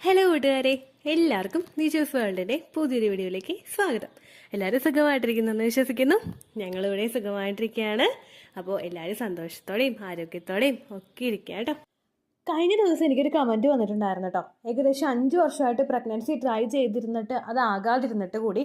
Hello കൂട്ടുകാരെ, എല്ലാവർക്കും നിജോസ് വേൾഡിന്റെ പുതിയൊരു വീഡിയോയിലേക്ക് സ്വാഗതം. എല്ലാവരും സുഖമായിട്ടിരിക്കുന്നെന്ന് വിശ്വസിക്കുന്നു. ഞങ്ങളിവിടെ സുഖമായിട്ടിരിക്കുകയാണ്. അപ്പോൾ എല്ലാവരും സന്തോഷത്തോടെയും ആരോഗ്യത്തോടെയും ഒക്കെ ഇരിക്കുക കേട്ടോ. കഴിഞ്ഞ ദിവസം എനിക്കൊരു കമൻറ്റ് വന്നിട്ടുണ്ടായിരുന്നു കേട്ടോ. ഏകദേശം 5 വർഷമായിട്ട് പ്രഗ്നൻസി ട്രൈ ചെയ്തിരുന്നിട്ട് അതാകാതിരുന്നിട്ട് കൂടി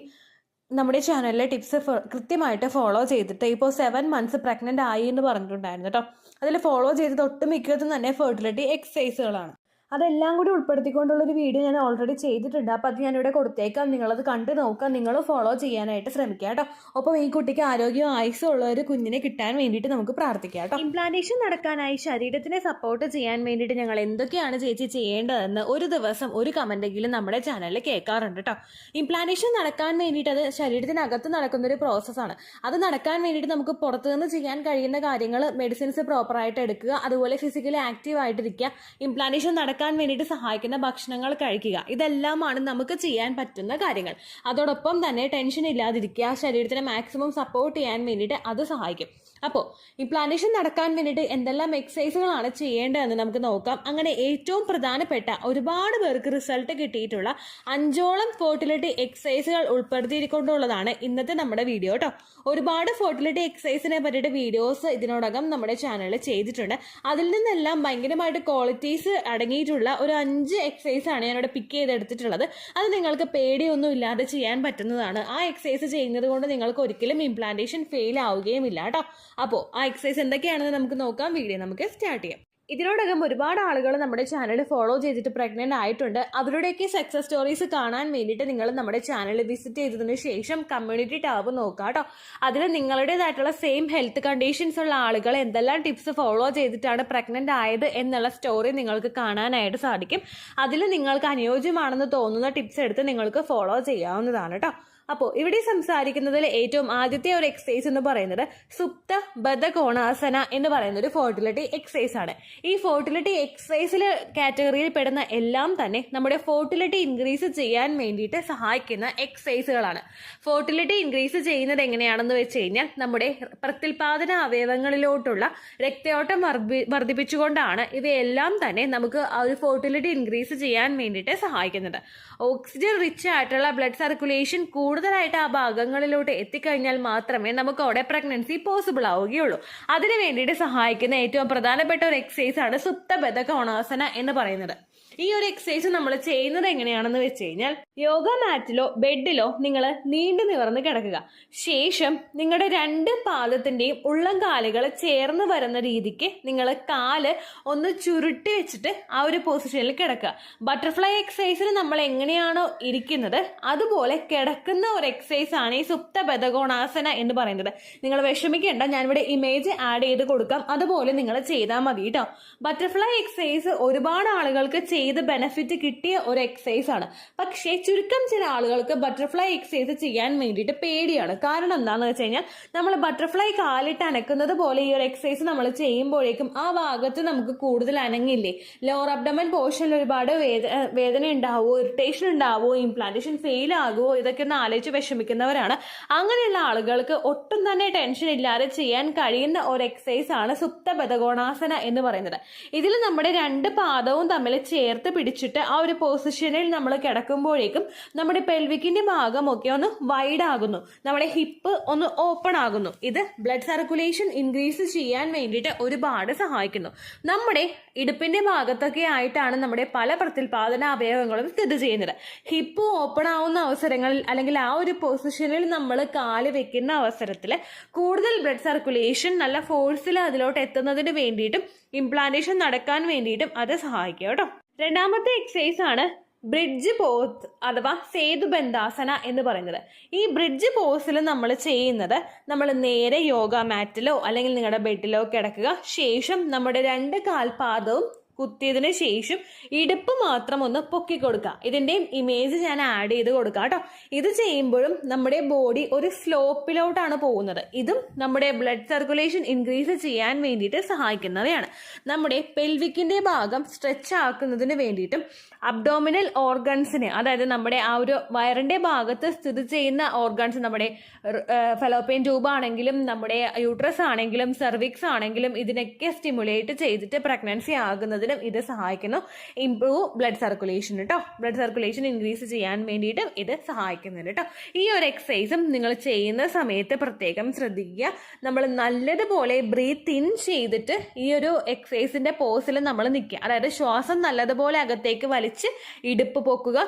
നമ്മുടെ ചാനലിലെ ടിപ്സ് കൃത്യമായിട്ട് ഫോളോ ചെയ്തിട്ട് ഇപ്പോൾ 7 മന്ത്സ് പ്രഗ്നൻ്റ് ആയി എന്ന് പറഞ്ഞിട്ടുണ്ടായിരുന്നു കേട്ടോ. അതിൽ ഫോളോ ചെയ്തത് ഒട്ടുമിക്കതും തന്നെ ഫെർട്ടിലിറ്റി എക്സസൈസുകളാണ്. അതെല്ലാം കൂടി ഉൾപ്പെടുത്തിക്കൊണ്ടുള്ളൊരു വീഡിയോ ഞാൻ ഓൾറെഡി ചെയ്തിട്ടുണ്ട്. അപ്പോൾ അത് ഞാനിവിടെ കൊടുത്തേക്കാം. നിങ്ങളത് കണ്ടു നോക്കാം. നിങ്ങൾ ഫോളോ ചെയ്യാനായിട്ട് ശ്രമിക്കുക കേട്ടോ. ഒപ്പം ഈ കുട്ടിക്ക് ആരോഗ്യവും ആയുസ്സും ഉള്ള ഒരു കുഞ്ഞിനെ കിട്ടാൻ വേണ്ടിയിട്ട് നമുക്ക് പ്രാർത്ഥിക്കാം കേട്ടോ. ഇംപ്ലാന്റേഷൻ നടക്കാനായി ശരീരത്തിനെ സപ്പോർട്ട് ചെയ്യാൻ വേണ്ടിയിട്ട് ഞങ്ങൾ എന്തൊക്കെയാണ് ചേച്ചി ചെയ്യേണ്ടതെന്ന് ഒരു ദിവസം ഒരു കമൻറ്റെങ്കിലും നമ്മുടെ ചാനലിൽ കേൾക്കാറുണ്ട് കേട്ടോ. ഇംപ്ലാന്റേഷൻ നടക്കാൻ വേണ്ടിയിട്ട് അത് ശരീരത്തിനകത്ത് നടക്കുന്ന ഒരു പ്രോസസ്സാണ്. അത് നടക്കാൻ വേണ്ടിയിട്ട് നമുക്ക് പുറത്തുനിന്ന് ചെയ്യാൻ കഴിയുന്ന കാര്യങ്ങൾ മെഡിസിൻസ് പ്രോപ്പറായിട്ട് എടുക്കുക, അതുപോലെ ഫിസിക്കലി ആക്റ്റീവ് ആയിട്ടിരിക്കുക, ഇംപ്ലാന്റേഷൻ നടക്കാൻ വേണ്ടിയിട്ട് സഹായിക്കുന്ന ഭക്ഷണങ്ങൾ കഴിക്കുക. ഇതെല്ലാമാണ് നമുക്ക് ചെയ്യാൻ പറ്റുന്ന കാര്യങ്ങൾ. അതോടൊപ്പം തന്നെ ടെൻഷൻ ഇല്ലാതിരിക്കുക, ശരീരത്തിനെ മാക്സിമം സപ്പോർട്ട് ചെയ്യാൻ വേണ്ടിയിട്ട് അത് സഹായിക്കും. അപ്പോൾ ഇംപ്ലാന്റേഷൻ നടക്കാൻ വേണ്ടിയിട്ട് എന്തെല്ലാം എക്സസൈസുകളാണ് ചെയ്യേണ്ടതെന്ന് നമുക്ക് നോക്കാം. അങ്ങനെ ഏറ്റവും പ്രധാനപ്പെട്ട ഒരുപാട് പേർക്ക് റിസൾട്ട് കിട്ടിയിട്ടുള്ള 5ഓളം ഫെർട്ടിലിറ്റി എക്സസൈസുകൾ ഉൾപ്പെടുത്തിക്കൊണ്ടുള്ളതാണ് ഇന്നത്തെ നമ്മുടെ വീഡിയോ കേട്ടോ. ഒരുപാട് ഫെർട്ടിലിറ്റി എക്സസൈസിനെ പറ്റിയിട്ട് വീഡിയോസ് ഇതിനോടകം നമ്മുടെ ചാനലിൽ ചെയ്തിട്ടുണ്ട്. അതിൽ നിന്നെല്ലാം ഭയങ്കരമായിട്ട് ക്വാളിറ്റീസ് അടങ്ങിയിട്ടുള്ള ഒരു 5 എക്സസൈസാണ് ഞാനിവിടെ പിക്ക് ചെയ്തെടുത്തിട്ടുള്ളത്. അത് നിങ്ങൾക്ക് പേടിയൊന്നും ഇല്ലാതെ ചെയ്യാൻ പറ്റുന്നതാണ്. ആ എക്സസൈസ് ചെയ്യുന്നത് കൊണ്ട് നിങ്ങൾക്ക് ഒരിക്കലും ഇംപ്ലാന്റേഷൻ ഫെയിൽ ആവുകയും ഇല്ല കേട്ടോ. അപ്പോൾ ആ എക്സസൈസ് എന്തൊക്കെയാണെന്ന് നമുക്ക് നോക്കാം. വീഡിയോ നമുക്ക് സ്റ്റാർട്ട് ചെയ്യാം. ഇതിനോടകം ഒരുപാട് ആളുകൾ നമ്മുടെ ചാനൽ ഫോളോ ചെയ്തിട്ട് പ്രഗ്നന്റ് ആയിട്ടുണ്ട്. അവരുടെയൊക്കെ സക്സസ് സ്റ്റോറീസ് കാണാൻ വേണ്ടിയിട്ട് നിങ്ങൾ നമ്മുടെ ചാനൽ വിസിറ്റ് ചെയ്തതിനു ശേഷം കമ്മ്യൂണിറ്റി ടാബ് നോക്കുക കേട്ടോ. അതിൽ നിങ്ങളുടേതായിട്ടുള്ള സെയിം ഹെൽത്ത് കണ്ടീഷൻസ് ഉള്ള ആളുകൾ എന്തെല്ലാം ടിപ്സ് ഫോളോ ചെയ്തിട്ടാണ് പ്രഗ്നന്റ് ആയത് എന്നുള്ള സ്റ്റോറി നിങ്ങൾക്ക് കാണാനായിട്ട് സാധിക്കും. അതിൽ നിങ്ങൾക്ക് അനുയോജ്യമാണെന്ന് തോന്നുന്ന ടിപ്സ് എടുത്ത് നിങ്ങൾക്ക് ഫോളോ ചെയ്യാവുന്നതാണ് കേട്ടോ. അപ്പോൾ ഇവിടെ സംസാരിക്കുന്നതിൽ ഏറ്റവും ആദ്യത്തെ ഒരു എക്സസൈസ് എന്ന് പറയുന്നത് സുപ്ത ബദ്ധകോണാസന എന്ന് പറയുന്ന ഒരു ഫെർട്ടിലിറ്റി എക്സസൈസ് ആണ്. ഈ ഫെർട്ടിലിറ്റി എക്സസൈസിൽ കാറ്റഗറിയിൽ പെടുന്ന എല്ലാം തന്നെ നമ്മുടെ ഫെർട്ടിലിറ്റി ഇൻക്രീസ് ചെയ്യാൻ വേണ്ടിയിട്ട് സഹായിക്കുന്ന എക്സസൈസുകളാണ്. ഫെർട്ടിലിറ്റി ഇൻക്രീസ് ചെയ്യുന്നത് എങ്ങനെയാണെന്ന് വെച്ച് കഴിഞ്ഞാൽ നമ്മുടെ പ്രത്യുൽപാദന അവയവങ്ങളിലോട്ടുള്ള രക്തയോട്ടം വർദ്ധിപ്പിച്ചുകൊണ്ടാണ് ഇവയെല്ലാം തന്നെ നമുക്ക് ആ ഒരു ഫെർട്ടിലിറ്റി ഇൻക്രീസ് ചെയ്യാൻ വേണ്ടിയിട്ട് സഹായിക്കുന്നത്. ഓക്സിജൻ റിച്ച് ആയിട്ടുള്ള ബ്ലഡ് സർക്കുലേഷൻ കൂടുതലായിട്ട് ആ ഭാഗങ്ങളിലോട്ട് എത്തിക്കഴിഞ്ഞാൽ മാത്രമേ നമുക്ക് അവിടെ പ്രഗ്നൻസി പോസിബിൾ ആവുകയുള്ളൂ. അതിനു വേണ്ടിയിട്ട് സഹായിക്കുന്ന ഏറ്റവും പ്രധാനപ്പെട്ട ഒരു എക്സസൈസ് ആണ് സുപ്ത ബദ്ധകോണാസന എന്ന് പറയുന്നത്. ഈ ഒരു എക്സസൈസ് നമ്മൾ ചെയ്യുന്നത് എങ്ങനെയാണെന്ന് വെച്ച് കഴിഞ്ഞാൽ യോഗ മാറ്റിലോ ബെഡിലോ നിങ്ങൾ നീണ്ടു നിവർന്ന് കിടക്കുക. ശേഷം നിങ്ങളുടെ 2 പാദത്തിന്റെയും ഉള്ളം കാലുകൾ ചേർന്ന് വരുന്ന രീതിക്ക് നിങ്ങൾ കാല് ഒന്ന് ചുരുട്ടി വെച്ചിട്ട് ആ ഒരു പൊസിഷനിൽ കിടക്കുക. ബട്ടർഫ്ലൈ എക്സസൈസിന് നമ്മൾ എങ്ങനെയാണോ ഇരിക്കുന്നത് അതുപോലെ കിടക്കുന്ന ഒരു എക്സസൈസ് ആണ് ഈ സുപ്ത ബദ്ധകോണാസന എന്ന് പറയുന്നത്. നിങ്ങൾ വിഷമിക്കേണ്ട, ഞാനിവിടെ ഇമേജ് ആഡ് ചെയ്ത് കൊടുക്കാം. അതുപോലെ നിങ്ങൾ ചെയ്താൽ മതി കേട്ടോ. ബട്ടർഫ്ലൈ എക്സസൈസ് ഒരുപാട് ആളുകൾക്ക് ചെയ്ത് ബെനിഫിറ്റ് കിട്ടിയ ഒരു എക്സസൈസ് ആണ്. പക്ഷേ ചുരുക്കം ചില ആളുകൾക്ക് ബട്ടർഫ്ലൈ എക്സസൈസ് ചെയ്യാൻ വേണ്ടിയിട്ട് പേടിയാണ്. കാരണം എന്താണെന്ന് വെച്ച് കഴിഞ്ഞാൽ നമ്മൾ ബട്ടർഫ്ലൈ കാലിട്ട് അനക്കുന്നത് പോലെ ഈ ഒരു എക്സസൈസ് നമ്മൾ ചെയ്യുമ്പോഴേക്കും ആ ഭാഗത്ത് നമുക്ക് കൂടുതൽ അനങ്ങില്ലേ, ലോവർ അബ്ഡമൻ പോർഷനിൽ ഒരുപാട് വേദന ഉണ്ടാവുമോ, ഇറിറ്റേഷൻ ഉണ്ടാവുമോ, ഇംപ്ലാന്റേഷൻ ഫെയിൽ ആകുമോ, ഇതൊക്കെ ഒന്ന് ആലോചിച്ച് വിഷമിക്കുന്നവരാണ്. അങ്ങനെയുള്ള ആളുകൾക്ക് ഒട്ടും തന്നെ ടെൻഷൻ ഇല്ലാതെ ചെയ്യാൻ കഴിയുന്ന ഒരു എക്സസൈസ് ആണ് സുപ്ത ബദ്ധകോണാസന എന്ന് പറയുന്നത്. ഇതിൽ നമ്മുടെ 2 പാദവും തമ്മിൽ ചേർത്ത് പിടിച്ചിട്ട് ആ ഒരു പൊസിഷനിൽ നമ്മൾ കിടക്കുമ്പോഴേക്കും നമ്മുടെ പെൽവിക്കിന്റെ ഭാഗമൊക്കെ ഒന്ന് വൈഡ് ആകുന്നു, നമ്മുടെ ഹിപ്പ് ഒന്ന് ഓപ്പൺ ആകുന്നു. ഇത് ബ്ലഡ് സർക്കുലേഷൻ ഇൻക്രീസ് ചെയ്യാൻ വേണ്ടിയിട്ട് ഒരുപാട് സഹായിക്കുന്നു. നമ്മുടെ ഇടുപ്പിന്റെ ഭാഗത്തൊക്കെ ആയിട്ടാണ് നമ്മുടെ പല പ്രത്യുൽപാദന അവയവങ്ങളും സ്ഥിതി ചെയ്യുന്നത്. ഹിപ്പ് ഓപ്പൺ ആവുന്ന അവസരങ്ങളിൽ അല്ലെങ്കിൽ ആ ഒരു പൊസിഷനിൽ നമ്മൾ കാല് വെക്കുന്ന അവസരത്തിൽ കൂടുതൽ ബ്ലഡ് സർക്കുലേഷൻ നല്ല ഫോഴ്സിൽ അതിലോട്ട് എത്തുന്നതിന് വേണ്ടിയിട്ടും ഇംപ്ലാന്റേഷൻ നടക്കാൻ വേണ്ടിയിട്ടും അത് സഹായിക്കും കേട്ടോ. രണ്ടാമത്തെ എക്സസൈസ് ആണ് ബ്രിഡ്ജ് പോസ് അഥവാ സേതുബന്ധാസന എന്ന് പറയുന്നത്. ഈ ബ്രിഡ്ജ് പോസിൽ നമ്മൾ ചെയ്യുന്നത്, നമ്മൾ നേരെ യോഗ മാറ്റിലോ അല്ലെങ്കിൽ നിങ്ങളുടെ ബെഡിലോ കിടക്കുക. ശേഷം നമ്മുടെ 2 കാൽപാദവും കുത്തിയതിന് ശേഷം ഇടുപ്പ് മാത്രം ഒന്ന് പൊക്കി കൊടുക്കുക. ഇതിൻ്റെയും ഇമേജ് ഞാൻ ആഡ് ചെയ്ത് കൊടുക്കാം കേട്ടോ. ഇത് ചെയ്യുമ്പോഴും നമ്മുടെ ബോഡി ഒരു സ്ലോപ്പിലോട്ടാണ് പോകുന്നത്. ഇതും നമ്മുടെ ബ്ലഡ് സർക്കുലേഷൻ ഇൻക്രീസ് ചെയ്യാൻ വേണ്ടിയിട്ട് സഹായിക്കുന്നവയാണ്. നമ്മുടെ പെൽവിക്കിന്റെ ഭാഗം സ്ട്രെച്ച് ആക്കുന്നതിന് വേണ്ടിയിട്ടും അബ്ഡോമിനൽ ഓർഗൻസിന്, അതായത് നമ്മുടെ ആ ഒരു വയറിന്റെ ഭാഗത്ത് സ്ഥിതി ചെയ്യുന്ന ഓർഗൻസ്, നമ്മുടെ ഫെലോപ്പിയൻ ട്യൂബ് ആണെങ്കിലും നമ്മുടെ യൂട്രസ് ആണെങ്കിലും സെർവിക്സ് ആണെങ്കിലും ഇതിനൊക്കെ സ്റ്റിമുലേറ്റ് ചെയ്തിട്ട് പ്രഗ്നൻസി ആകുന്നതിന് ചെയ്യുന്നതിനും ഇത് സഹായിക്കുന്നു. ഇംപ്രൂവ് ബ്ലഡ് സർക്കുലേഷൻ കേട്ടോ, ബ്ലഡ് സർക്കുലേഷൻ ഇൻക്രീസ് ചെയ്യാൻ വേണ്ടിയിട്ടും ഇത് സഹായിക്കുന്നുണ്ട് കേട്ടോ. ഈ ഒരു എക്സസൈസും നിങ്ങൾ ചെയ്യുന്ന സമയത്ത് പ്രത്യേകം ശ്രദ്ധിക്കുക. നമ്മൾ നല്ലതുപോലെ ബ്രീത്ത് ഇൻ ചെയ്തിട്ട് ഈ ഒരു എക്സസൈസിന്റെ പോസിൽ നമ്മൾ നിൽക്കുക. അതായത് ശ്വാസം നല്ലതുപോലെ അകത്തേക്ക് വലിച്ച് ഇടുപ്പ് പൊക്കുക.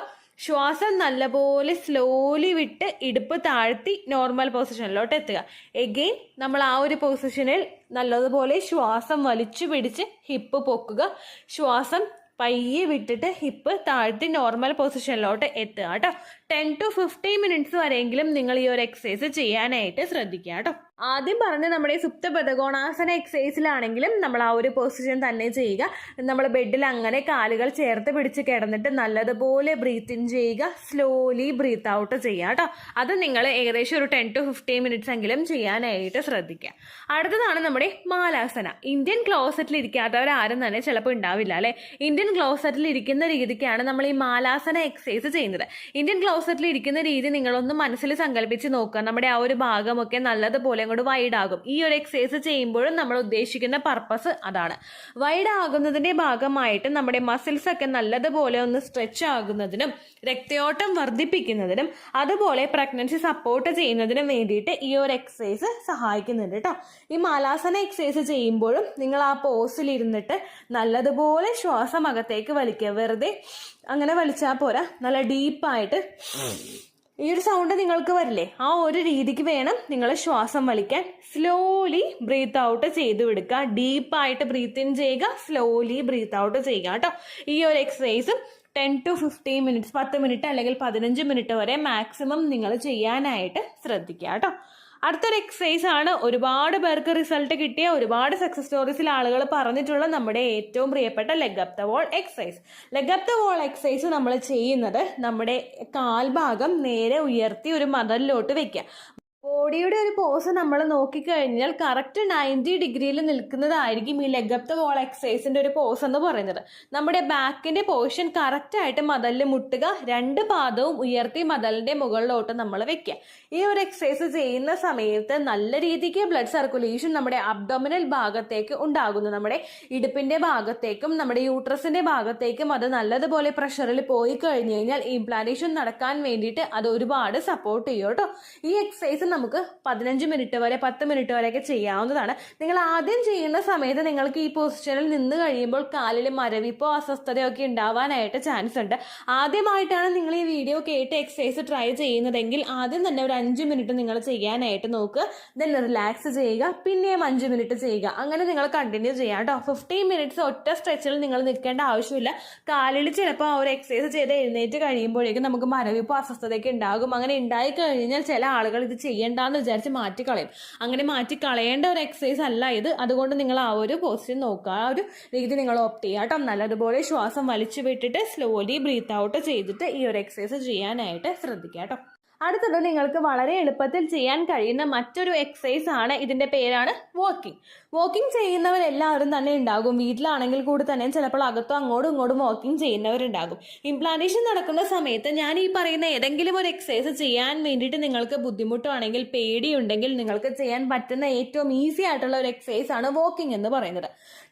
ശ്വാസം നല്ലപോലെ സ്ലോലി വിട്ട് ഇടുപ്പ് താഴ്ത്തി നോർമൽ പൊസിഷനിലോട്ട് എത്തുക. എഗെയിൻ നമ്മൾ ആ ഒരു പൊസിഷനിൽ നല്ലതുപോലെ ശ്വാസം വലിച്ചു പിടിച്ച് ഹിപ്പ് പൊക്കുക. ശ്വാസം പയ്യെ വിട്ടിട്ട് ഹിപ്പ് താഴ്ത്തി നോർമൽ പൊസിഷനിലോട്ട് എത്തുക കേട്ടോ. 10 to 15 മിനിറ്റ്സ് വരെയെങ്കിലും നിങ്ങൾ ഈ ഒരു എക്സസൈസ് ചെയ്യാനായിട്ട് ശ്രദ്ധിക്കുക കേട്ടോ. ആദ്യം പറഞ്ഞ നമ്മുടെ സുപ്തപദകോണാസന എക്സസൈസിലാണെങ്കിലും നമ്മൾ ആ ഒരു പൊസിഷൻ തന്നെ ചെയ്യുക. നമ്മൾ ബെഡിൽ അങ്ങനെ കാലുകൾ ചേർത്ത് പിടിച്ച് കിടന്നിട്ട് നല്ലതുപോലെ ബ്രീത്ത് ഇൻ ചെയ്യുക, സ്ലോലി ബ്രീത്ത് ഔട്ട് ചെയ്യുക കേട്ടോ. അത് നിങ്ങൾ ഏകദേശം ഒരു 10 to 15 മിനിറ്റ്സ് എങ്കിലും ചെയ്യാനായിട്ട് ശ്രദ്ധിക്കുക. അടുത്തതാണ് നമ്മുടെ മാലാസന. ഇന്ത്യൻ ക്ലോസറ്റിൽ ഇരിക്കാത്തവരാരും തന്നെ ചിലപ്പോൾ ഉണ്ടാവില്ല അല്ലെ. ഇന്ത്യൻ ക്ലോസറ്റിൽ ഇരിക്കുന്ന രീതിക്കാണ് നമ്മൾ ഈ മാലാസന എക്സസൈസ് ചെയ്യുന്നത്. ഇന്ത്യൻ ക്ലോസറ്റിൽ ഇരിക്കുന്ന രീതി നിങ്ങളൊന്ന് മനസ്സിൽ സങ്കല്പിച്ച് നോക്കുക. നമ്മുടെ ആ ഒരു ഭാഗമൊക്കെ നല്ലതുപോലെ അങ്ങോട്ട് വൈഡ് ആകും. ഈ ഒരു എക്സസൈസ് ചെയ്യുമ്പോഴും നമ്മൾ ഉദ്ദേശിക്കുന്ന പർപ്പസ് അതാണ്. വൈഡ് ആകുന്നതിന്റെ ഭാഗമായിട്ട് നമ്മുടെ മസിൽസ് ഒക്കെ നല്ലതുപോലെ ഒന്ന് സ്ട്രെച്ച് ആകുന്നതിനും രക്തയോട്ടം വർദ്ധിപ്പിക്കുന്നതിനും അതുപോലെ പ്രഗ്നൻസി സപ്പോർട്ട് ചെയ്യുന്നതിനും വേണ്ടിയിട്ട് ഈ ഒരു എക്സസൈസ് സഹായിക്കുന്നുണ്ട് കേട്ടോ. ഈ മാലാസന എക്സസൈസ് ചെയ്യുമ്പോഴും നിങ്ങൾ ആ പോസിൽ ഇരുന്നിട്ട് നല്ലതുപോലെ ശ്വാസം അകത്തേക്ക് വലിക്കുക. വെറുതെ അങ്ങനെ വലിച്ചാൽ പോരാ, നല്ല ഡീപ്പായിട്ട് ഈ ഒരു സൗണ്ട് നിങ്ങൾക്ക് വരില്ലേ, ആ ഒരു രീതിക്ക് വേണം നിങ്ങൾ ശ്വാസം വലിക്കാൻ. സ്ലോലി ബ്രീത്ത് ഔട്ട് ചെയ്ത് വിടുക. ഡീപ്പായിട്ട് ബ്രീത്ത് ഇൻ ചെയ്യുക, സ്ലോലി ബ്രീത്ത് ഔട്ട് ചെയ്യുക കേട്ടോ. ഈ ഒരു എക്സസൈസും 10 to 15 മിനിറ്റ്സ് 10 മിനിറ്റ് അല്ലെങ്കിൽ 15 മിനിറ്റ് വരെ മാക്സിമം നിങ്ങൾ ചെയ്യാനായിട്ട് ശ്രദ്ധിക്കുക കേട്ടോ. അടുത്തൊരു എക്സസൈസ് ആണ് ഒരുപാട് പേർക്ക് റിസൾട്ട് കിട്ടിയ, ഒരുപാട് സക്സസ് സ്റ്റോറീസിൽ ആളുകൾ പറഞ്ഞിട്ടുള്ള നമ്മുടെ ഏറ്റവും പ്രിയപ്പെട്ട leg up the wall exercise. Leg up the wall exercise നമ്മൾ ചെയ്യുന്നത് നമ്മുടെ കാൽഭാഗം നേരെ ഉയർത്തി ഒരു മദറിലോട്ട് വെക്കുക. ബോഡിയുടെ ഒരു പോസ് നമ്മൾ നോക്കിക്കഴിഞ്ഞാൽ കറക്റ്റ് 90 ഡിഗ്രിയിൽ നിൽക്കുന്നതായിരിക്കും ഈ ലെഗ് അപ്പ് ദ വോൾ എക്സസൈസിന്റെ ഒരു പോസ് എന്ന് പറയുന്നത്. നമ്മുടെ ബാക്കിന്റെ പോർഷൻ കറക്റ്റ് ആയിട്ട് മദലിൽ മുട്ടുക, 2 പാദവും ഉയർത്തി മദലിന്റെ മുകളിലോട്ട് നമ്മൾ വെക്കുക. ഈ ഒരു എക്സസൈസ് ചെയ്യുന്ന സമയത്ത് നല്ല രീതിക്ക് ബ്ലഡ് സർക്കുലേഷൻ നമ്മുടെ അബ്ഡോമിനൽ ഭാഗത്തേക്ക് ഉണ്ടാകുന്നു. നമ്മുടെ ഇടുപ്പിന്റെ ഭാഗത്തേക്കും നമ്മുടെ യൂട്രസിന്റെ ഭാഗത്തേക്കും അത് നല്ലതുപോലെ പ്രഷറിൽ പോയി കഴിഞ്ഞു കഴിഞ്ഞാൽ ഇംപ്ലാന്റേഷൻ നടക്കാൻ വേണ്ടിയിട്ട് അത് ഒരുപാട് സപ്പോർട്ട് ചെയ്യും കേട്ടോ. ഈ എക്സസൈസ് നമുക്ക് 15 മിനിറ്റ് വരെ 10 മിനിറ്റ് വരെയൊക്കെ ചെയ്യാവുന്നതാണ്. നിങ്ങൾ ആദ്യം ചെയ്യുന്ന സമയത്ത് നിങ്ങൾക്ക് ഈ പൊസിഷനിൽ നിന്ന് കഴിയുമ്പോൾ കാലിൽ മരവിപ്പോ അസ്വസ്ഥതയോ ഒക്കെ ഉണ്ടാവാനായിട്ട് ചാൻസ് ഉണ്ട്. ആദ്യമായിട്ടാണ് നിങ്ങൾ ഈ വീഡിയോ കേട്ട് എക്സസൈസ് ട്രൈ ചെയ്യുന്നതെങ്കിൽ ആദ്യം തന്നെ ഒരു 5 മിനിറ്റ് നിങ്ങൾ ചെയ്യാനായിട്ട് നോക്കുക. ദെൻ റിലാക്സ് ചെയ്യുക, പിന്നെയും 5 മിനിറ്റ് ചെയ്യുക. അങ്ങനെ നിങ്ങൾ കണ്ടിന്യൂ ചെയ്യാം കേട്ടോ. 15 മിനിറ്റ്സ് ഒറ്റ സ്ട്രെച്ചിൽ നിങ്ങൾ നിൽക്കേണ്ട ആവശ്യമില്ല. കാലിൽ ചിലപ്പോൾ ആ ഒരു എക്സസൈസ് ചെയ്ത് എഴുന്നേറ്റ് കഴിയുമ്പോഴേക്കും നമുക്ക് മരവിപ്പോ അസ്വസ്ഥതയൊക്കെ ഉണ്ടാകും. അങ്ങനെ ഉണ്ടായി കഴിഞ്ഞാൽ ചില ആളുകൾ ഇത് ചെയ്യേണ്ടെന്ന് വിചാരിച്ച് മാറ്റിക്കളയും. അങ്ങനെ മാറ്റിക്കളയേണ്ട ഒരു എക്സസൈസ് അല്ല ഇത്. അതുകൊണ്ട് നിങ്ങൾ ആ ഒരു പോസിഷൻ നോക്കുക, ആ ഒരു രീതി നിങ്ങൾ ഓപ്റ്റ് ചെയ്യുക കേട്ടോ. നല്ലതുപോലെ ശ്വാസം വലിച്ചു വിട്ടിട്ട് സ്ലോലി ബ്രീത്ത് ഔട്ട് ചെയ്തിട്ട് ഈ ഒരു എക്സസൈസ് ചെയ്യാനായിട്ട് ശ്രദ്ധിക്കുക കേട്ടോ. അടുത്തത് നിങ്ങൾക്ക് വളരെ എളുപ്പത്തിൽ ചെയ്യാൻ കഴിയുന്ന മറ്റൊരു എക്സസൈസ് ആണ്. ഇതിന്റെ പേരാണ് വാക്കിംഗ്. വാക്കിംഗ് ചെയ്യുന്നവരെല്ലാവരും തന്നെ ഉണ്ടാകും. വീട്ടിലാണെങ്കിൽ കൂടി തന്നെ ചിലപ്പോൾ അകത്തും അങ്ങോട്ടും ഇങ്ങോട്ടും വാക്കിംഗ് ചെയ്യുന്നവരുണ്ടാകും. ഇംപ്ലാന്റേഷൻ നടക്കുന്ന സമയത്ത് ഞാൻ ഈ പറയുന്ന ഏതെങ്കിലും ഒരു എക്സസൈസ് ചെയ്യാൻ വേണ്ടിയിട്ട് നിങ്ങൾക്ക് ബുദ്ധിമുട്ടാണെങ്കിൽ, പേടിയുണ്ടെങ്കിൽ നിങ്ങൾക്ക് ചെയ്യാൻ പറ്റുന്ന ഏറ്റവും ഈസി ആയിട്ടുള്ള ഒരു എക്സസൈസ് ആണ് വാക്കിംഗ് എന്ന് പറയുന്നത്.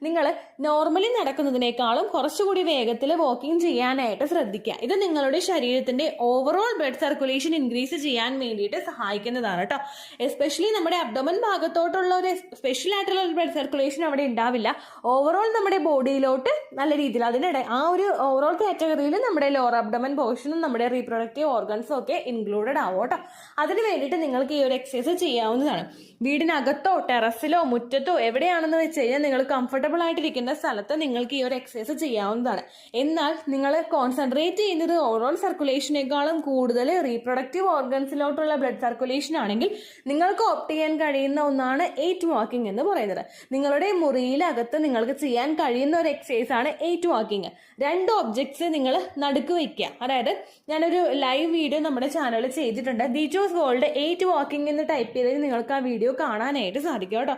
നിങ്ങൾ നോർമലി നടക്കുന്നതിനേക്കാളും കുറച്ചുകൂടി വേഗത്തിൽ വാക്കിംഗ് ചെയ്യാനായിട്ട് ശ്രദ്ധിക്കുക. ഇത് നിങ്ങളുടെ ശരീരത്തിന്റെ ഓവറോൾ ബ്ലഡ് സർക്കുലേഷൻ ഇൻക്രീസ് ചെയ്യാൻ വേണ്ടിയിട്ട് സഹായിക്കുന്നതാണ് കേട്ടോ. എസ്പെഷ്യലി നമ്മുടെ അബ്ഡോമൻ ഭാഗത്തോട്ടുള്ള ഒരു സ്പെഷ്യൽ ആയിട്ടുള്ള ബ്ലഡ് സർക്കുലേഷൻ അവിടെ ഉണ്ടാവില്ല. ഓവറോൾ നമ്മുടെ ബോഡിയിലോട്ട് നല്ല രീതിയിൽ അതിനിടെ ആ ഒരു ഓവറോൾ കാറ്റഗറിയിൽ നമ്മുടെ ലോവർ അബ്ഡോമൻ പോർഷനും നമ്മുടെ റീപ്രൊഡക്റ്റീവ് ഓർഗൻസും ഒക്കെ ഇൻക്ലൂഡഡ് ആവും കേട്ടോ. അതിന് വേണ്ടിയിട്ട് നിങ്ങൾക്ക് ഈ ഒരു എക്സസൈസ് ചെയ്യാവുന്നതാണ്. വീടിനകത്തോ ടെറസിലോ മുറ്റത്തോ എവിടെയാണെന്ന് വെച്ച് കഴിഞ്ഞാൽ നിങ്ങൾ കംഫർട്ടബിൾ ആയിട്ടിരിക്കുന്ന സ്ഥലത്ത് നിങ്ങൾക്ക് ഈ ഒരു എക്സസൈസ് ചെയ്യാവുന്നതാണ്. എന്നാൽ നിങ്ങൾ കോൺസെൻട്രേറ്റ് ചെയ്യുന്നത് ഓവറോൾ സർക്കുലേഷനേക്കാളും കൂടുതൽ റീപ്രൊഡക്റ്റീവ് ഓർഗൻസിലോട്ടുള്ള ബ്ലഡ് സർക്കുലേഷൻ ആണെങ്കിൽ നിങ്ങൾക്ക് ഓപ്റ്റ് ചെയ്യാൻ കഴിയുന്ന ഒന്നാണ് 8 വാക്കിംഗ് എന്ന് പറയുന്നത്. നിങ്ങളുടെ മുറിയിലകത്ത് നിങ്ങൾക്ക് ചെയ്യാൻ കഴിയുന്ന ഒരു എക്സസൈസ് ആണ് 8 വാക്കിംഗ്. 2 ഒബ്ജക്ട്സ് നിങ്ങൾ നടുക്ക് വയ്ക്കുക. അതായത് ഞാനൊരു ലൈവ് വീഡിയോ നമ്മുടെ ചാനലിൽ ചെയ്തിട്ടുണ്ട്. ദീജോസ് വേൾഡ് 8 വാക്കിംഗ് എന്ന് ടൈപ്പ് ചെയ്താൽ നിങ്ങൾക്ക് ആ വീഡിയോ കാണാനായിട്ട് സാധിക്കും കേട്ടോ.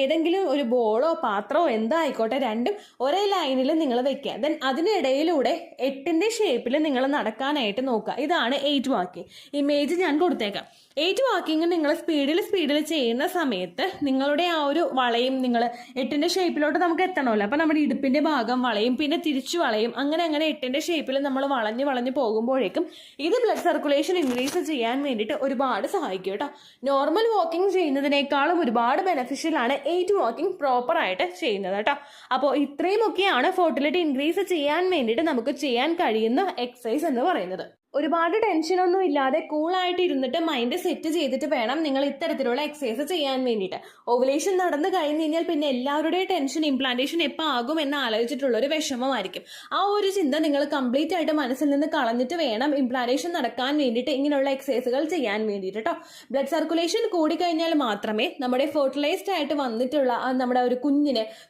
ഏതെങ്കിലും ഒരു ബോളോ പാത്രമോ എന്തായിക്കോട്ടെ, രണ്ടും ഒരേ ലൈനിൽ നിങ്ങൾ വെക്കുക. ദെൻ അതിനിടയിലൂടെ 8ന്റെ ഷേപ്പിൽ നിങ്ങൾ നടക്കാനായിട്ട് നോക്കുക. ഇതാണ് 8 വാക്കിംഗ്. ഇമേജ് ഞാൻ കൊടുത്തേക്കാം. 8 വാക്കിംഗ് നിങ്ങൾ സ്പീഡിൽ ചെയ്യുന്ന സമയത്ത് നിങ്ങളുടെ ആ ഒരു വളയും നിങ്ങൾ 8ന്റെ ഷേപ്പിലോട്ട് നമുക്ക് എത്തണമല്ലോ. അപ്പം നമ്മുടെ ഇടുപ്പിന്റെ ഭാഗം വളയും, പിന്നെ തിരിച്ചു വളയും, അങ്ങനെ 8ന്റെ ഷേപ്പിൽ നമ്മൾ വളഞ്ഞ് പോകുമ്പോഴേക്കും ഇത് ബ്ലഡ് സർക്കുലേഷൻ ഇൻക്രീസ് ചെയ്യാൻ വേണ്ടിയിട്ട് ഒരുപാട് സഹായിക്കും കേട്ടോ. നോർമൽ വാക്കിംഗ് ചെയ്യുന്നതിനേക്കാളും ഒരുപാട് ബെനിഫിഷ്യൽ ആണ് 8 വാക്കിംഗ് പ്രോപ്പർ ആയിട്ട് ചെയ്യുന്നത് കേട്ടോ. അപ്പോൾ ഇത്രയുമൊക്കെയാണ് ഫെർട്ടിലിറ്റി ഇൻക്രീസ് ചെയ്യാൻ വേണ്ടിയിട്ട് നമുക്ക് ചെയ്യാൻ കഴിയുന്ന എക്സസൈസ് എന്ന് പറയുന്നത്. ഒരുപാട് ടെൻഷനൊന്നും ഇല്ലാതെ കൂളായിട്ട് ഇരുന്നിട്ട് മൈൻഡ് സെറ്റ് ചെയ്തിട്ട് വേണം നിങ്ങൾ ഇത്തരത്തിലുള്ള എക്സസൈസ് ചെയ്യാൻ വേണ്ടിയിട്ട്. ഓവുലേഷൻ നടന്നു കഴിഞ്ഞ് കഴിഞ്ഞാൽ പിന്നെ എല്ലാവരുടെയും ടെൻഷൻ ഇംപ്ലാന്റേഷൻ എപ്പോൾ ആകും എന്ന് ആലോചിച്ചിട്ടുള്ള ഒരു വിഷമമായിരിക്കും. ആ ഒരു ചിന്ത നിങ്ങൾ കംപ്ലീറ്റ് ആയിട്ട് മനസ്സിൽ നിന്ന് കളഞ്ഞിട്ട് വേണം ഇംപ്ലാന്റേഷൻ നടക്കാൻ വേണ്ടിയിട്ട് ഇങ്ങനെയുള്ള എക്സസൈസുകൾ ചെയ്യാൻ വേണ്ടിയിട്ട് കേട്ടോ. ബ്ലഡ് സർക്കുലേഷൻ കൂടിക്കഴിഞ്ഞാൽ മാത്രമേ നമ്മുടെ ഫെർട്ടിലൈസ്ഡ് ആയിട്ട് വന്നിട്ടുള്ള നമ്മുടെ ഒരു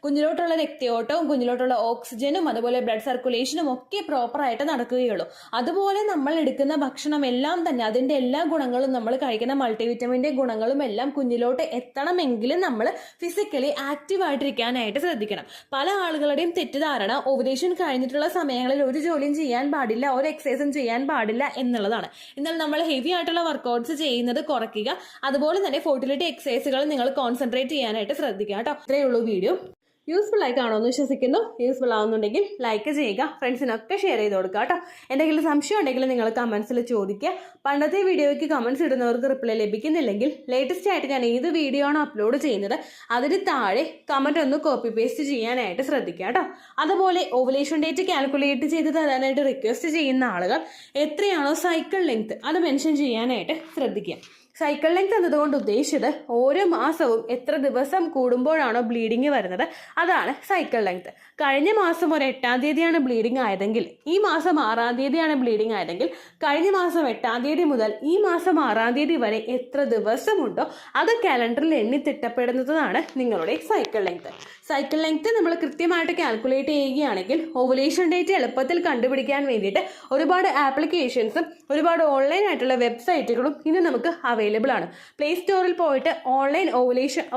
കുഞ്ഞിലോട്ടുള്ള രക്തയോട്ടവും കുഞ്ഞിലോട്ടുള്ള ഓക്സിജനും അതുപോലെ ബ്ലഡ് സർക്കുലേഷനും ഒക്കെ പ്രോപ്പറായിട്ട് നടക്കുകയുള്ളൂ. അതുപോലെ നമ്മൾ എടുക്കുന്ന ഭക്ഷണം എല്ലാം തന്നെ അതിന്റെ എല്ലാ ഗുണങ്ങളും, നമ്മൾ കഴിക്കുന്ന മൾട്ടിവിറ്റമിന്റെ ഗുണങ്ങളും എല്ലാം കുഞ്ഞിലോട്ട് എത്തണമെങ്കിൽ നമ്മൾ ഫിസിക്കലി ആക്റ്റീവ് ആയിട്ടിരിക്കാനായിട്ട് ശ്രദ്ധിക്കണം. പല ആളുകളുടെയും തെറ്റിദ്ധാരണ ഓവുലേഷൻ കഴിഞ്ഞിട്ടുള്ള സമയങ്ങളിൽ ഒരു ജോലിയും ചെയ്യാൻ പാടില്ല, ഒരു എക്സസൈസും ചെയ്യാൻ പാടില്ല എന്നുള്ളതാണ്. എന്നാൽ നമ്മൾ ഹെവി ആയിട്ടുള്ള വർക്കൗട്ട്സ് ചെയ്യുന്നത് കുറയ്ക്കുക. അതുപോലെ തന്നെ ഫെർട്ടിലിറ്റി എക്സസൈസുകൾ നിങ്ങൾ കോൺസെൻട്രേറ്റ് ചെയ്യാനായിട്ട് ശ്രദ്ധിക്കുക കേട്ടോ. ഇത്രയേ ഉള്ളൂ വീഡിയോ. യൂസ്ഫുൾ ആയി കാണുമെന്ന് വിശ്വസിക്കുന്നു. യൂസ്ഫുൾ ആവുന്നുണ്ടെങ്കിൽ ലൈക്ക് ചെയ്യുക, ഫ്രണ്ട്സിനൊക്കെ ഷെയർ ചെയ്ത് കൊടുക്കുക കേട്ടോ. എന്തെങ്കിലും സംശയം ഉണ്ടെങ്കിൽ നിങ്ങൾ കമൻസിൽ ചോദിക്കുക. പണ്ടത്തെ വീഡിയോയ്ക്ക് കമൻസ് ഇടുന്നവർക്ക് റിപ്ലൈ ലഭിക്കുന്നില്ലെങ്കിൽ ലേറ്റസ്റ്റ് ആയിട്ട് ഞാൻ ഏത് വീഡിയോ ആണ് അപ്ലോഡ് ചെയ്യുന്നത് അതിന് താഴെ കമൻറ്റ് ഒന്ന് കോപ്പി പേസ്റ്റ് ചെയ്യാനായിട്ട് ശ്രദ്ധിക്കുക കേട്ടോ. അതുപോലെ ഓവുലേഷൻ ഡേറ്റ് കാൽക്കുലേറ്റ് ചെയ്ത് തരാനായിട്ട് റിക്വസ്റ്റ് ചെയ്യുന്ന ആളുകൾ എത്രയാണോ സൈക്കിൾ ലെങ്ത് അത് മെൻഷൻ ചെയ്യാനായിട്ട് ശ്രദ്ധിക്കുക. സൈക്കിൾ ലെങ്ത് എന്നതുകൊണ്ട് ഉദ്ദേശിച്ചത് ഓരോ മാസവും എത്ര ദിവസം കൂടുമ്പോഴാണോ ബ്ലീഡിങ് വരുന്നത് അതാണ് സൈക്കിൾ ലെങ്ത്. കഴിഞ്ഞ മാസം ഒരു 8-ാം തീയതിയാണ് ബ്ലീഡിങ് ആയതെങ്കിൽ ഈ മാസം 6-ാം തീയതിയാണ് ബ്ലീഡിങ് ആയതെങ്കിൽ കഴിഞ്ഞ മാസം 8-ാം തീയതി മുതൽ ഈ മാസം 6-ാം തീയതി വരെ എത്ര ദിവസമുണ്ടോ അത് കാലണ്ടറിൽ എണ്ണി തിട്ടപ്പെടുന്നതാണ് നിങ്ങളുടെ സൈക്കിൾ ലെങ്ത്. സൈക്കിൾ ലെങ്ത് നമ്മൾ കൃത്യമായിട്ട് കാൽക്കുലേറ്റ് ചെയ്യുകയാണെങ്കിൽ ഓവുലേഷൻ ഡേറ്റ് എളുപ്പത്തിൽ കണ്ടുപിടിക്കാൻ വേണ്ടിയിട്ട് ഒരുപാട് ആപ്ലിക്കേഷൻസും ഒരുപാട് ഓൺലൈൻ ആയിട്ടുള്ള വെബ്സൈറ്റുകളും ഇന്ന് നമുക്ക് അവൈലബിൾ ആണ്. പ്ലേ സ്റ്റോറിൽ പോയിട്ട് ഓൺലൈൻ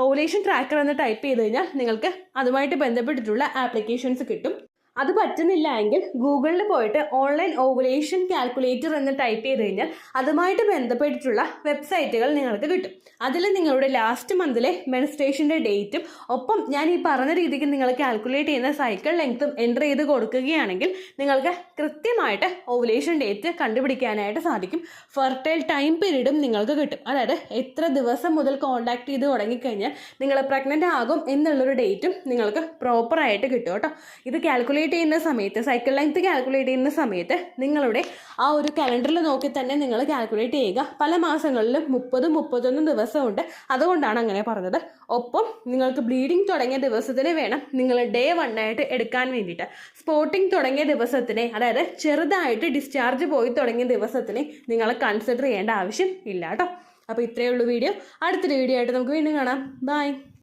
ഓവുലേഷൻ ട്രാക്കർ എന്ന് ടൈപ്പ് ചെയ്ത് കഴിഞ്ഞാൽ നിങ്ങൾക്ക് അതുമായിട്ട് ബന്ധപ്പെട്ടിട്ടുള്ള ആപ്ലിക്കേഷൻസ് കിട്ടും. അത് പറ്റുന്നില്ല എങ്കിൽ ഗൂഗിളിൽ പോയിട്ട് ഓൺലൈൻ ഓവുലേഷൻ കാൽക്കുലേറ്റർ എന്ന് ടൈപ്പ് ചെയ്ത് കഴിഞ്ഞാൽ അതുമായിട്ട് ബന്ധപ്പെട്ടിട്ടുള്ള വെബ്സൈറ്റുകൾ നിങ്ങൾക്ക് കിട്ടും. അതിൽ നിങ്ങളുടെ ലാസ്റ്റ് മന്തിലെ മെൻസ്ട്രേഷൻ്റെ ഡേറ്റും ഒപ്പം ഞാൻ ഈ പറഞ്ഞ രീതിക്ക് നിങ്ങൾ കാൽക്കുലേറ്റ് ചെയ്യുന്ന സൈക്കിൾ ലെങ്ത്തും എൻ്റർ ചെയ്ത് കൊടുക്കുകയാണെങ്കിൽ നിങ്ങൾക്ക് കൃത്യമായിട്ട് ഓവുലേഷൻ ഡേറ്റ് കണ്ടുപിടിക്കാനായിട്ട് സാധിക്കും. ഫെർട്ടൈൽ ടൈം പീരീഡും നിങ്ങൾക്ക് കിട്ടും. അതായത് എത്ര ദിവസം മുതൽ കോൺടാക്ട് ചെയ്ത് തുടങ്ങിക്കഴിഞ്ഞാൽ നിങ്ങൾ പ്രഗ്നൻ്റ് ആകും എന്നുള്ളൊരു ഡേറ്റും നിങ്ങൾക്ക് പ്രോപ്പറായിട്ട് കിട്ടും കേട്ടോ. ഇത് കാൽക്കുലേറ്റ് ചെയ്യുന്ന സമയത്ത് സൈക്കിൾ ലെങ്ത് കാൽക്കുലേറ്റ് ചെയ്യുന്ന സമയത്ത് നിങ്ങളുടെ ആ ഒരു കലണ്ടറിൽ നോക്കി തന്നെ നിങ്ങൾ കാൽക്കുലേറ്റ് ചെയ്യുക. പല മാസങ്ങളിലും 30-31 ദിവസമുണ്ട്, അതുകൊണ്ടാണ് അങ്ങനെ പറഞ്ഞത്. ഒപ്പം നിങ്ങൾക്ക് ബ്ലീഡിങ് തുടങ്ങിയ ദിവസത്തിന് വേണം നിങ്ങൾ ഡേ 1 ആയിട്ട് എടുക്കാൻ വേണ്ടിയിട്ട്. സ്പോട്ടിങ് തുടങ്ങിയ ദിവസത്തിനെ, അതായത് ചെറുതായിട്ട് ഡിസ്ചാർജ് പോയി തുടങ്ങിയ ദിവസത്തിനെ നിങ്ങൾ കൺസിഡർ ചെയ്യേണ്ട ആവശ്യം ഇല്ല കേട്ടോ. അപ്പോൾ ഇത്രയേ ഉള്ളൂ വീഡിയോ. അടുത്തൊരു വീഡിയോ ആയിട്ട് നമുക്ക് വീണ്ടും കാണാം. ബൈ.